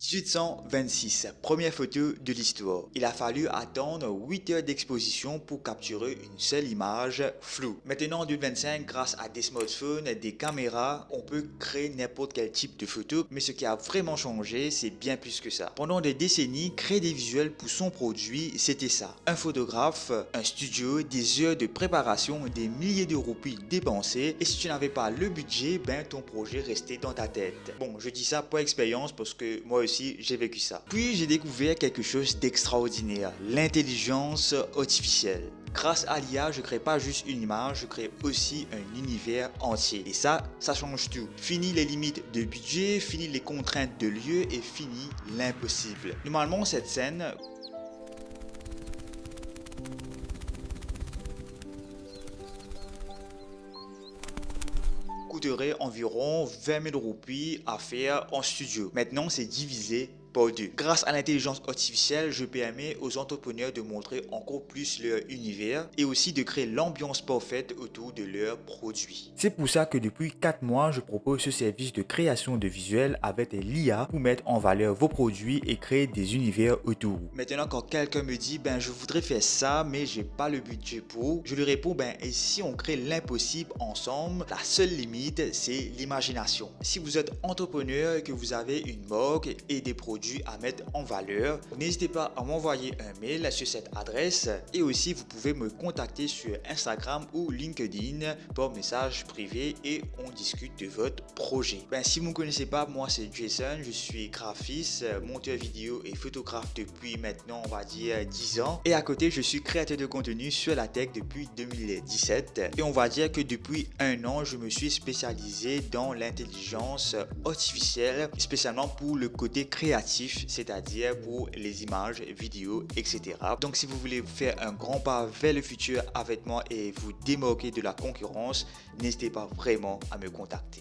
1826, première photo de l'histoire. Il a fallu attendre 8 heures d'exposition pour capturer une seule image floue. Maintenant en 2025, grâce à des smartphones, des caméras, on peut créer n'importe quel type de photo, mais ce qui a vraiment changé, c'est bien plus que ça. Pendant des décennies, créer des visuels pour son produit, c'était ça. Un photographe, un studio, des heures de préparation, des milliers de roupies dépensées, et si tu n'avais pas le budget, ben ton projet restait dans ta tête. Bon, je dis ça pour expérience parce que moi aussi j'ai vécu ça. Puis j'ai découvert quelque chose d'extraordinaire, l'intelligence artificielle. Grâce à l'IA, je crée pas juste une image, je crée aussi un univers entier. Et ça change tout. Fini les limites de budget, fini les contraintes de lieu et fini l'impossible. Normalement, cette scène coûterait environ 20 000 roupies à faire en studio. Maintenant, c'est divisé par deux. Grâce à l'intelligence artificielle, je permets aux entrepreneurs de montrer encore plus leur univers et aussi de créer l'ambiance parfaite autour de leurs produits. C'est pour ça que depuis 4 mois, je propose ce service de création de visuels avec l'IA pour mettre en valeur vos produits et créer des univers autour. Maintenant, quand quelqu'un me dit, je voudrais faire ça, mais j'ai pas le budget pour, je lui réponds, et si on crée l'impossible ensemble, la seule limite, c'est l'imagination. Si vous êtes entrepreneur et que vous avez une marque et des produits à mettre en valeur, n'hésitez pas à m'envoyer un mail sur cette adresse et aussi vous pouvez me contacter sur Instagram ou LinkedIn par message privé et on discute de votre projet. Si vous ne me connaissez pas, moi c'est Jason, je suis graphiste, monteur vidéo et photographe depuis maintenant on va dire 10 ans et à côté je suis créateur de contenu sur la tech depuis 2017 et on va dire que depuis un an je me suis spécialisé dans l'intelligence artificielle spécialement pour le côté créatif, c'est-à-dire pour les images, vidéos, etc. Donc si vous voulez faire un grand pas vers le futur avec moi et vous démarquer de la concurrence, n'hésitez pas vraiment à me contacter.